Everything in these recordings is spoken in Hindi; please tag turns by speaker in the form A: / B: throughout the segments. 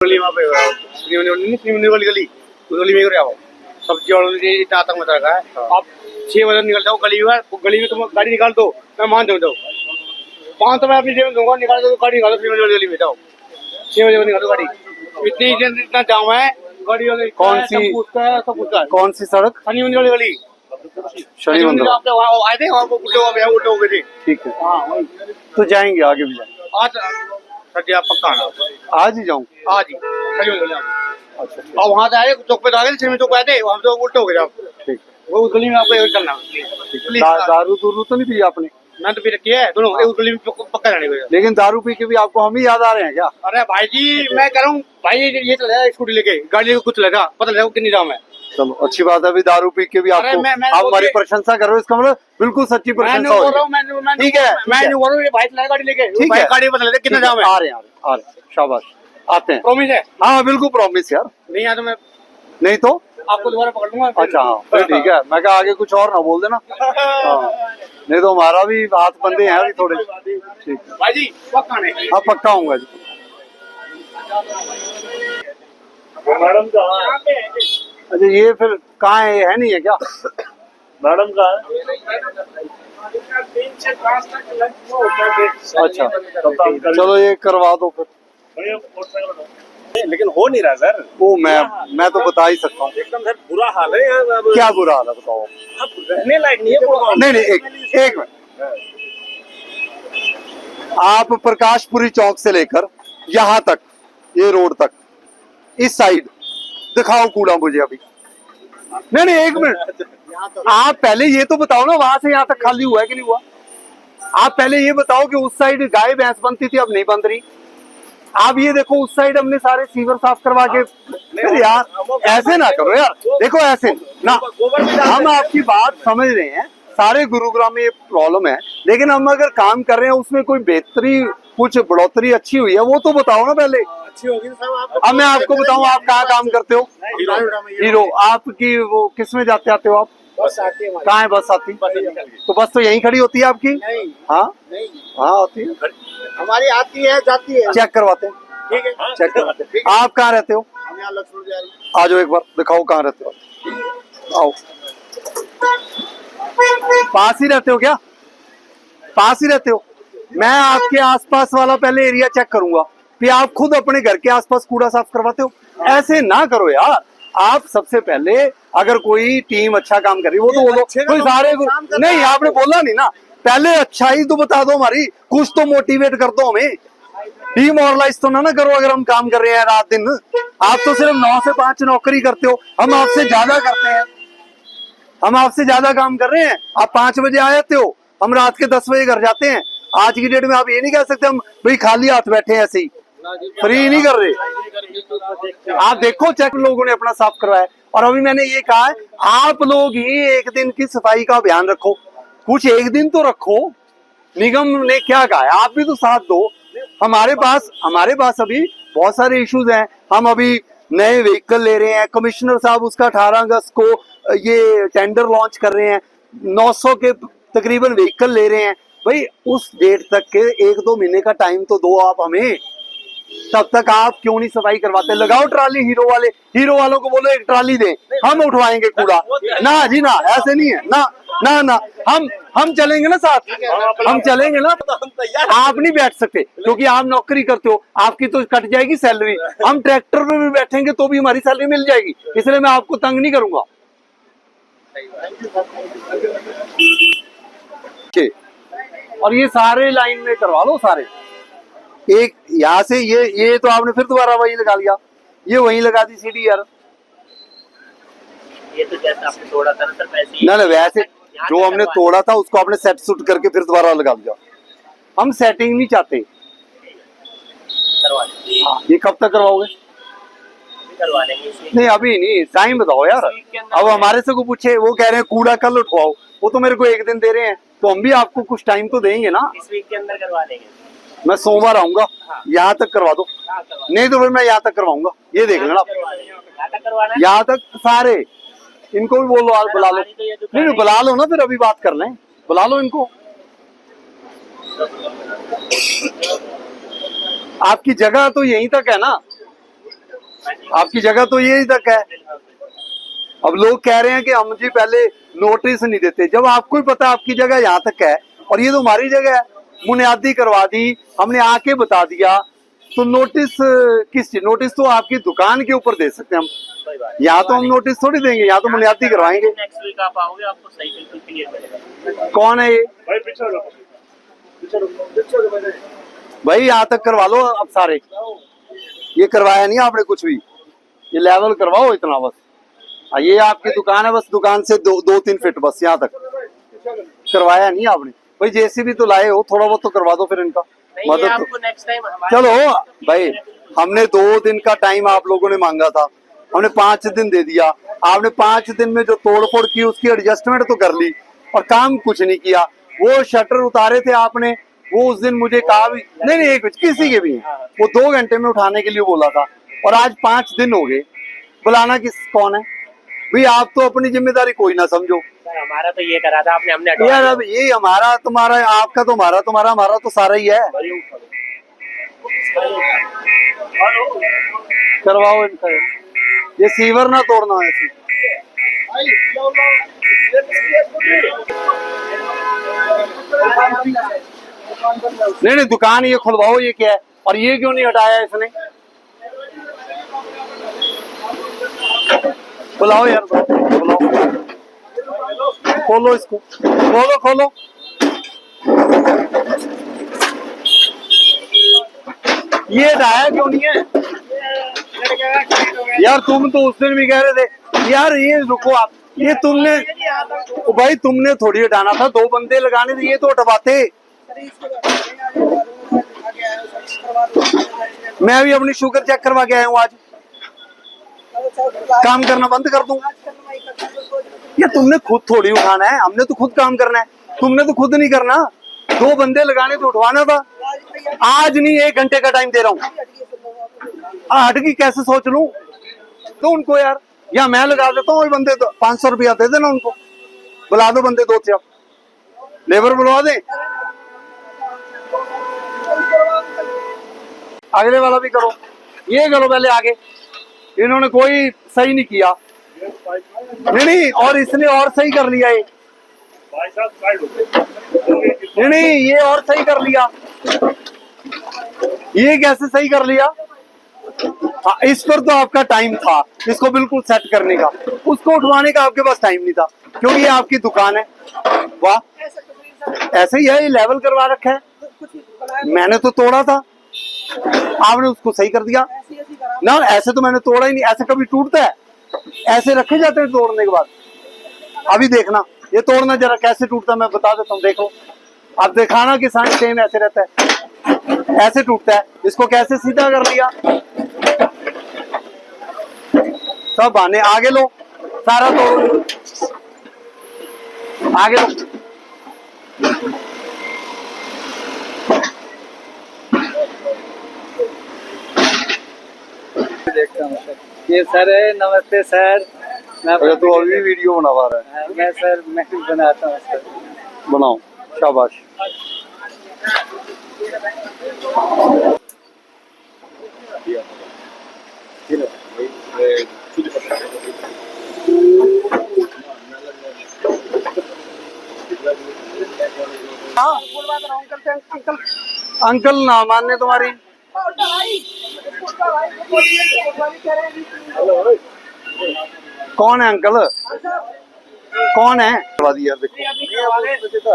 A: गली वहाँ पे वाली गली उस गली में आओ सब्जी वालों ने इतना आतंक मचा रखा है। आप 6 बजे निकल जाओ गली में तुम गाड़ी निकाल दो, मैं मान जाऊँ 5 तो मैं अपनी जेब में दूंगा, निकाल दो गाड़ी निकालो 3 बजे वाली गली में जाओ, 6 बजे निकालो गाड़ी। इतना जाम है गाड़ी वाले।
B: कौन सी कौन सी सड़क?
A: शनि मंदिर वाली गली,
B: शनि मंदिर
A: आप आए थे वहाँ उल्टे हो गए थे।
B: ठीक है,
A: हाँ
B: तो जाएंगे आगे भी जाएंगे।
A: आज सर जी आप पक्का आना,
B: आज ही जाऊँ?
A: आज ही शनि मंदिर
B: अच्छा
A: और वहाँ से आए चौक पे आ गए, चौक पे आए थे, वहाँ तो उल्टे हो गए आप।
B: ठीक,
A: वो उस गली में आपको चलना।
B: दारू दूरू तो नहीं पी आपने?
A: मैं तो पी रखी है दोनों, उस गली में पक्का जाने को।
B: लेकिन दारू पी के भी आपको हम ही याद आ रहे हैं क्या?
A: अरे भाई जी मैं कह रहा हूँ भाई, ये चला जाए स्कूटी लेके, गाड़ी लेके कुछ चलेगा, पता चलेगा कितनी दाम है।
B: चलो अच्छी बात है, अभी दारू पी के भी आपको आप हमारी प्रशंसा कर रहे हो, इसका मतलब बिल्कुल सच्ची प्रशंसा हो रही है। ठीक है,
A: मैं नहीं बोल रहा हूँ भाई चलाए गाड़ी लेके,
B: ठीक है,
A: गाड़ी पता चलेगा कितना दाम है।
B: आ रहे हैं शाबाश, आते हैं।
A: प्रॉमिस है?
B: हाँ बिल्कुल प्रॉमिस यार,
A: नहीं आया तो मैं
B: नहीं तो
A: आपको दोबारा पकड़ लूंगा।
B: अच्छा हाँ फिर ठीक है, मैं कहा आगे कुछ और ना बोल देना। हाँ नहीं तो हमारा भी हाथ बंदे हैं अभी थोड़े। ठीक है
A: भाई जी पक्का नहीं?
B: हाँ पक्का आऊंगा जी।
C: मैडम कहाँ?
B: अच्छा ये फिर कहाँ है नहीं है क्या?
C: मैडम कहाँ?
B: अच्छा चलो ये करवा दो फिर।
C: लेकिन हो नहीं रहा सर।
B: वो मैं तो बता ही सकता हूँ।
C: एकदम सर बुरा हाल है यहाँ।
B: क्या बुरा हाल है बताओ?
C: रहने लायक नहीं है।
B: नहीं एक मिनट, आप प्रकाशपुरी चौक से लेकर यहाँ तक, ये रोड तक, इस साइड दिखाओ कूड़ा मुझे अभी। नहीं एक मिनट, आप पहले ये तो बताओ ना वहां से यहाँ तक खाली हुआ है कि नहीं हुआ? आप पहले ये बताओ कि उस साइड गाय भैंस बनती थी, अब नहीं बन रही। आप ये देखो उस साइड हमने सारे सीवर साफ करवा के। फिर यार ऐसे ना करो यार, देखो ऐसे ना, हम आपकी बात समझ रहे हैं, सारे गुरुग्राम में ये प्रॉब्लम है, लेकिन हम अगर काम कर रहे हैं उसमें कोई बेहतरी, कुछ बढ़ोतरी अच्छी हुई है वो तो बताओ ना पहले।
A: अच्छी होगी साहब।
B: अब मैं आपको बताऊं आप कहाँ काम करते हो? हीरो। आपकी वो किस में जाते आते हो आप?
A: बस आती है।
B: कहाँ है बस आती? तो बस तो यहीं खड़ी होती है आपकी?
A: नहीं
B: हाँ
A: नहीं,
B: हाँ आती है,
A: हमारी आती है जाती है।
B: चेक करवाते हैं,
A: ठीक है
B: चेक करवाते हैं। आप कहाँ रहते हो?
A: हम यहाँ लक्ष्मण बिहारी।
B: आ जाओ एक बार दिखाओ कहाँ रहते हो, आओ। पास ही रहते हो क्या? पास ही रहते हो? मैं आपके आसपास वाला पहले एरिया चेक करूंगा, फिर आप खुद अपने घर के आसपास कूड़ा साफ करवाते हो। ऐसे ना करो यार, आप सबसे पहले अगर कोई टीम अच्छा काम कर रही है वो तो बोलो, कोई सारे नहीं, आपने बोला नहीं ना, पहले अच्छा ही तो बता दो, हमारी कुछ तो मोटिवेट कर दो हमें, डीमोरलाइज तो ना करो। अगर हम काम कर रहे हैं रात दिन, आप तो सिर्फ 9 से 5 नौकरी करते हो, हम आपसे ज्यादा करते हैं, हम आपसे ज्यादा काम कर रहे हैं। आप 5 बजे आ जाते हो, हम रात के 10 बजे घर जाते हैं। आज की डेट में आप ये नहीं कह सकते हम भाई खाली हाथ बैठे हैं, ऐसे ही फ्री नहीं कर रहे। आप देखो चेक लोगों ने अपना साफ करवाया, और अभी मैंने ये कहा है आप लोग ही एक दिन की सफाई का अभियान रखो, कुछ एक दिन तो रखो। निगम ने क्या कहा है, आप भी तो साथ दो। हमारे पास अभी बहुत सारे इश्यूज हैं, हम अभी नए व्हीकल ले रहे हैं, कमिश्नर साहब उसका 18 अगस्त को ये टेंडर लॉन्च कर रहे हैं, 900 के तकरीबन व्हीकल ले रहे हैं। भाई उस डेट तक के 1-2 महीने का टाइम तो दो आप हमें, तब तक आप क्यों नहीं सफाई करवाते? लगाओ ट्राली, हीरो वालों को बोलो एक ट्राली दें, हम उठवाएंगे कूड़ा। ना जी ना, ऐसे नहीं है ना ना ना, हम चलेंगे ना साथ, हम चलेंगे ना। आप नहीं बैठ सकते क्योंकि आप नौकरी करते हो, आपकी तो कट जाएगी सैलरी। हम ट्रैक्टर पे भी बैठेंगे तो भी हमारी सैलरी मिल जाएगी, इसलिए मैं आपको तंग नहीं करूंगा। और ये सारे लाइन में करवा लो सारे, एक यहाँ से ये तो आपने फिर दोबारा वही लगा लिया, ये वही लगा दी सीढ़ी यार।
C: ये तो जैसे आपने तोड़ा था ना सर, वैसे
B: ना वैसे जो हमने तोड़ा था उसको आपने सेट सुट करके फिर दोबारा लगा दिया। हम सेटिंग नहीं चाहते। हाँ, ये कब तक करवाओगे?
C: करवा लेंगे।
B: नहीं अभी नहीं, टाइम बताओ यार। अब हमारे से को पूछे, वो कह रहे हैं कूड़ा कल उठवाओ, वो तो मेरे को एक दिन दे रहे हैं, तो हम भी आपको कुछ टाइम तो देंगे ना।
C: इस वीक के अंदर करवा लेंगे।
B: मैं सोमवार आऊंगा, यहाँ तक करवा दो। नहीं तो फिर मैं यहाँ तक करवाऊंगा, ये देख लेना। यहाँ तक सारे, इनको भी बोलो आप बुला लो। नहीं बुला लो ना, फिर अभी बात कर लें, बुला लो इनको। आपकी जगह तो यहीं तक है ना, आपकी जगह तो यही तक है। अब लोग कह रहे हैं कि हम जी पहले नोटिस नहीं देते, जब आपको ही पता है आपकी जगह यहाँ तक है और ये तो हमारी जगह है, बुनियादी करवा दी हमने, आके बता दिया, तो नोटिस किस चीज? नोटिस तो आपकी दुकान के ऊपर दे सकते हैं हम, यहाँ तो हम नोटिस थोड़ी देंगे, यहाँ तो बुनियादी करवाएंगे।
C: नेक्स्ट वीक आप आओगे, आपको सही बिल्कुल क्लियर मिलेगा।
B: कौन है ये भाई? यहाँ तक करवा लो अब सारे, ये करवाया नहीं आपने कुछ भी, ये लेवल करवाओ इतना बस। ये आपकी दुकान है, बस दुकान से 2-3 फीट बस यहाँ तक करवाया नहीं आपने भाई। जेसीबी तो लाए हो, थोड़ा बहुत तो करवा दो फिर इनका
C: नहीं, ये
B: मदद
C: आपको नेक्स्ट टाइम
B: चलो भाई, हमने 2 दिन का टाइम आप लोगों ने मांगा था, हमने 5 दिन दे दिया। आपने 5 दिन में जो तोड़फोड़ की उसकी एडजस्टमेंट तो कर ली और काम कुछ नहीं किया। वो शटर उतारे थे आपने, वो उस दिन मुझे कहा भी नहीं एक किसी के भी हैं, वो 2 घंटे में उठाने के लिए बोला था, और आज 5 दिन हो गए। बुलाना कौन है भाई? आप तो अपनी जिम्मेदारी कोई ना समझो।
C: हमारा तो ये करा था आपने, हमने हटवा
B: यार
C: दिया।
B: अब ये हमारा तुम्हारा, आपका तो हमारा, तुम्हारा हमारा तो सारा ही है। करवाओ इनका, ये सीवर ना तोड़ना है ऐसे। नहीं दुकान ये खुलवाओ, ये क्या है? और ये क्यों नहीं हटाया इसने? बुलाओ यार, बुलाओ, खोलो इसको, खोलो खोलो। ये हटाया क्यों नहीं है यार? तुम तो उस दिन भी कह रहे थे यार, ये रुको आप, ये तुमने भाई तुमने थोड़ी हटाना था, 2 बंदे लगाने थे, ये तो हटवाते। मैं भी अपनी शुगर चेक करवा के आया हूँ आज, काम करना बंद कर दूं? ये तुमने खुद थोड़ी उठाना है, हमने तो खुद काम करना है, तुमने तो खुद नहीं करना। 2 बंदे लगाने तो उठवाना था। आज नहीं, 1 घंटे का टाइम दे रहा हूँ। हट की कैसे सोच लूं? तो उनको यार, या मैं लगा देता हूँ, बंदे 500 रुपया दे देना उनको, बुला दो बंदे 2 से, आप लेबर बुलवा दे। अगले वाला भी करो, ये करो पहले आगे। इन्होंने कोई सही नहीं किया, नहीं और इसने और सही कर लिया ये, नहीं ये और सही कर लिया, ये कैसे सही कर लिया? हाँ, इस पर तो आपका टाइम था इसको बिल्कुल सेट करने का, उसको उठवाने का आपके पास टाइम नहीं था, क्योंकि ये आपकी दुकान है। वाह, ऐसे ही है, ये लेवल करवा रखा है। मैंने तो तोड़ा था, आपने उसको सही कर दिया ना। ऐसे तो मैंने तोड़ा ही नहीं, ऐसे कभी टूटता है? ऐसे रखे जाते हैं तोड़ने के बाद। अभी देखना ये तोड़ना जरा कैसे टूटता है, मैं बता देता हूँ, देखो आप दिखाना कि साइन सेम ऐसे रहता है, ऐसे टूटता है। इसको कैसे सीधा कर लिया, सब आने आगे लो, सारा तोड़ो, आगे लो।
D: देखता हूँ सर। ये सर है, नमस्ते सर।
B: अरे तो अभी वीडियो बना पा रहा है?
D: मैं सर मैं बनाता हूँ सर।
B: बनाओ, शाबाश। अंकल ना मानने तुम्हारी। कौन है अंकल? कौन है? हटवा दिया देखो,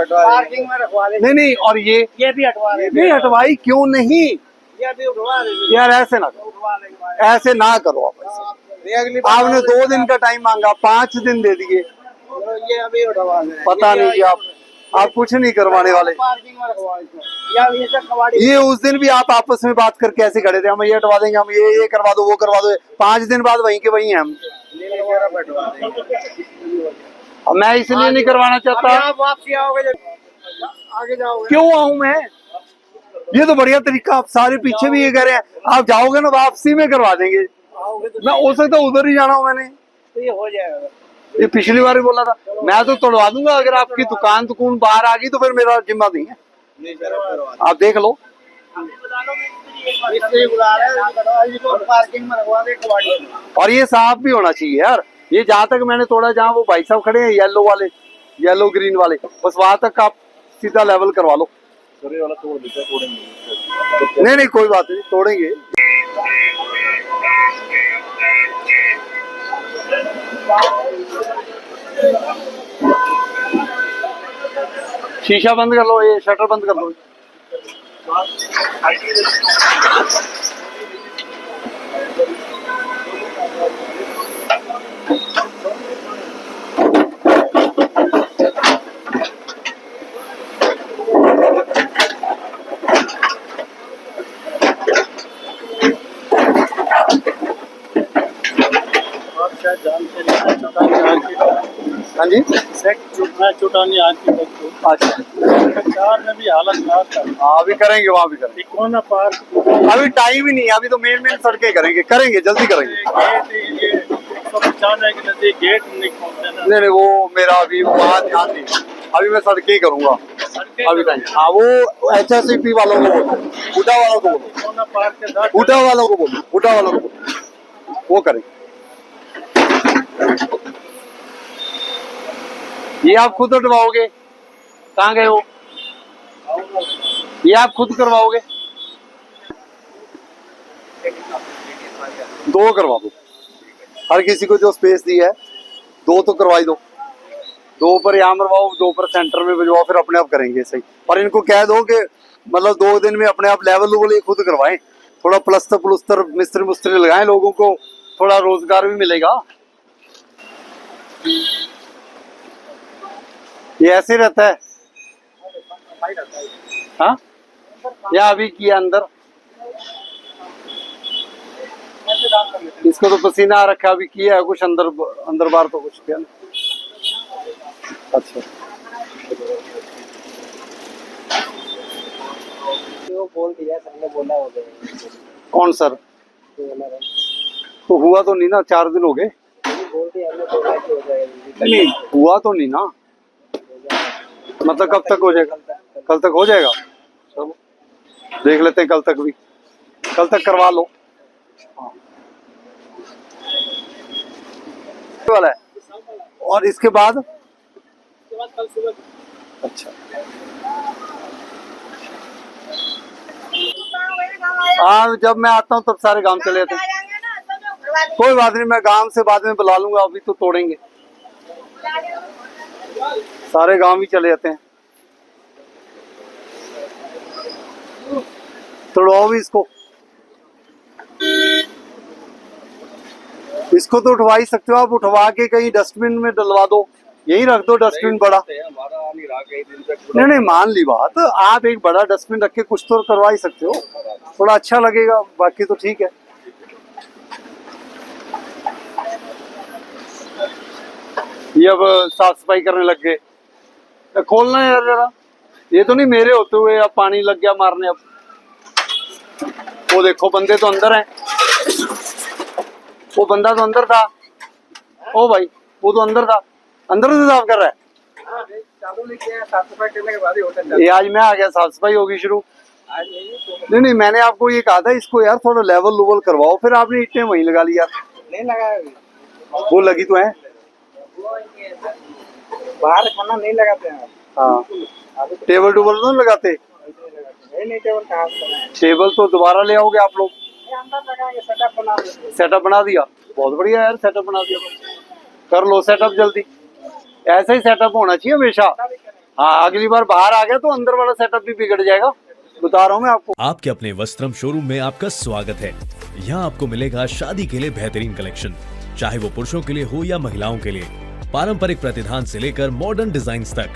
A: पार्किंग में रखवा दे।
B: नहीं और ये
C: भी हटवा रहे
B: नहीं हटवाई क्यों नहीं?
A: ये भी उठवा दे,
B: यार ऐसे ना करो,
A: उठवा लेंगे।
B: ऐसे ना करो आप ऐसे।
A: ये अगली बार
B: आपने 2 दिन का टाइम मांगा, 5 दिन दे दिए।
A: ये अभी उठवा दे।
B: पता नहीं जी, आप कुछ नहीं करवाने वाले।
A: पार्किंग में रखवा इसको, या ये सब कबाड़ी।
B: ये उस दिन भी आप आपस में बात करके ऐसे खड़े थे, हम ये हटवा देंगे, हम ये करवा दो, वो करवा दो। 5 दिन बाद वहीं के वहीं हैं हम।
A: दोबारा बैठवा देंगे।
B: अब मैं इसलिए नहीं करवाना
A: अभी
B: चाहता।
A: आप वापसी आओगे जब आगे जाओगे।
B: क्यों आऊं मैं? ये तो बढ़िया तरीका, आप सारे पीछे भी ये कह रहे हैं, आप जाओगे ना वापसी में करवा देंगे।
A: आओगे तो
B: मैं हो सकता उधर ही जाना हूं मैंने,
A: तो ये हो जाएगा।
B: ये पिछली बार भी बोला था, मैं तो तोड़वा दूंगा। अगर आपकी दुकान बाहर आ गई तो फिर मेरा जिम्मा नहीं है,
A: नहीं करवा दे।
B: आप देख लो।
A: इसलिए बुला रहे हैं पार्किंग में लगवा दे कबाड़ी।
B: और ये साफ भी होना चाहिए यार। ये जहाँ तक मैंने तोड़ा, जहाँ वो भाई साहब खड़े हैं येलो वाले, येलो ग्रीन वाले, बस वहां तक आप सीधा लेवल करवा लो।
A: वाला तोड़ देते हैं, तोड़ेंगे।
B: नहीं नहीं कोई बात नहीं, तोड़ेंगे। शीशा बंद कर लो, ये शटर बंद कर लो। हाँ जी,
D: चुटानी आर्किटेक्ट
B: अच्छा
D: चार में भी हालत खराब था।
B: हाँ अभी करेंगे, वहाँ भी करेंगे।
D: कोना पार्क
B: अभी टाइम ही नहीं है, अभी तो मेन सड़कें करेंगे, जल्दी करेंगे।
D: गेट ये 195 के नजदीक गेट नहीं खोलते ना।
B: नहीं वो मेरा अभी वहाँ ध्यान नहीं, अभी मैं सड़कें ही करूँगा अभी टाइम। हाँ वो HSCP वालों को बोलो, हुडा वालों को बोलो,
D: कोना पार्क के साथ
B: हुडा वालों को बोलो, हुडा वालों को बोलो, वो करेंगे। ये आप खुद उठवाओगे? कहाँ गए हो? ये आप खुद करवाओगे? 2 करवा दो, हर किसी को जो स्पेस दी है 2 तो करवाई दो। 2 पर यहाँ मरवाओ, 2 पर सेंटर में भिजवाओ, फिर अपने आप करेंगे सही। और इनको कह दो कि मतलब 2 दिन में अपने आप लेवल खुद करवाएं, थोड़ा प्लस्तर मिस्त्री लगाएं, लोगों को थोड़ा रोजगार भी मिलेगा। ये ऐसे रहता है हाँ, या अभी किया अंदर, इसको तो पसीना आ रखा, अभी किया है कुछ अंदर बाहर तो कुछ किया नहीं। अच्छा
D: वो बोल दिया, सबने बोला हो गया।
B: कौन सर? तो हुआ तो नहीं ना, 4 दिन हो गए।
D: बोल दिया हमने, बोला कि हो जाएगा।
B: नहीं हुआ तो नहीं ना, मतलब कब तक हो जाएगा? कल तक हो जाएगा। चलो देख लेते हैं, कल तक करवा लो। वाला है, और इसके बाद
D: कल सुबह।
B: अच्छा हाँ, जब मैं आता हूँ तब सारे गांव चले जाते हैं। कोई बात नहीं, मैं गांव से बाद में बुला लूंगा, अभी तो तोड़ेंगे। सारे गांव ही चले जाते हैं। तोड़वाओ भी इसको तो उठवा ही सकते हो आप, उठवा के कहीं डस्टबिन में डलवा दो, यही रख दो डस्टबिन बड़ा। नहीं मान ली बात, आप एक बड़ा डस्टबिन रख के कुछ तो करवा ही सकते हो, थोड़ा अच्छा लगेगा, बाकी तो ठीक है। ये अब साफ सफाई करने लग गए, खोलना है यार जरा, ये तो नहीं मेरे होते हुए अब पानी लग गया मारने। अब वो देखो बंदे तो अंदर हैं, वो बंदा तो अंदर था, ओ भाई वो तो अंदर था, अंदर से साफ कर रहा है।
D: साफ सफाई करने के बाद ही होता है।
B: ये आज मैं आ गया, साफ सफाई होगी शुरू। नहीं मैंने आपको ये कहा था इसको यार थोड़ा लेवल करवाओ, फिर आपने इतने वहीं लगा लिया।
D: नहीं लगाया,
B: वो लगी तो है,
D: बाहर खाना नहीं लगाते हैं।
B: हाँ टेबल टूबल तो लगाते,
D: नहीं टेबल कहाँ से लगाए?
B: टेबल तो दोबारा ले आओगे आप लोग।
D: अंदर लगाएंगे, सेटअप बना देंगे।
B: सेटअप बना दिया, बहुत बढ़िया यार, सेटअप बना दिया, कर लो सेटअप जल्दी। ऐसा ही सेटअप होना चाहिए हमेशा। हाँ अगली बार बाहर आ गया तो अंदर वाला सेटअप भी बिगड़ जाएगा, बता रहा हूँ मैं आपको।
E: आपके अपने वस्त्रम शोरूम में आपका स्वागत है। यहाँ आपको मिलेगा शादी के लिए बेहतरीन कलेक्शन, चाहे वो पुरुषों के लिए हो या महिलाओं के लिए। पारंपरिक प्रतिधान से लेकर मॉडर्न डिजाइन तक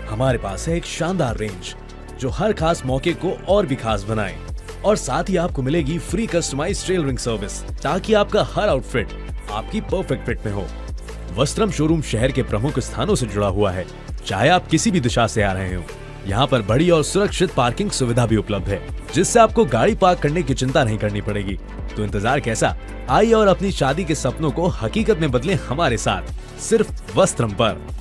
E: हमारे पास है एक शानदार रेंज जो हर खास मौके को और भी खास बनाए। और साथ ही आपको मिलेगी फ्री कस्टमाइज्ड टेलरिंग सर्विस, ताकि आपका हर आउटफिट आपकी परफेक्ट फिट में हो। वस्त्रम शोरूम शहर के प्रमुख स्थानों से जुड़ा हुआ है, चाहे आप किसी भी दिशा से आ रहे हो। यहाँ पर बड़ी और सुरक्षित पार्किंग सुविधा भी उपलब्ध है, जिससे आपको गाड़ी पार्क करने की चिंता नहीं करनी पड़ेगी। तो इंतजार कैसा, आइए और अपनी शादी के सपनों को हकीकत में बदलें हमारे साथ, सिर्फ वस्त्रम पर।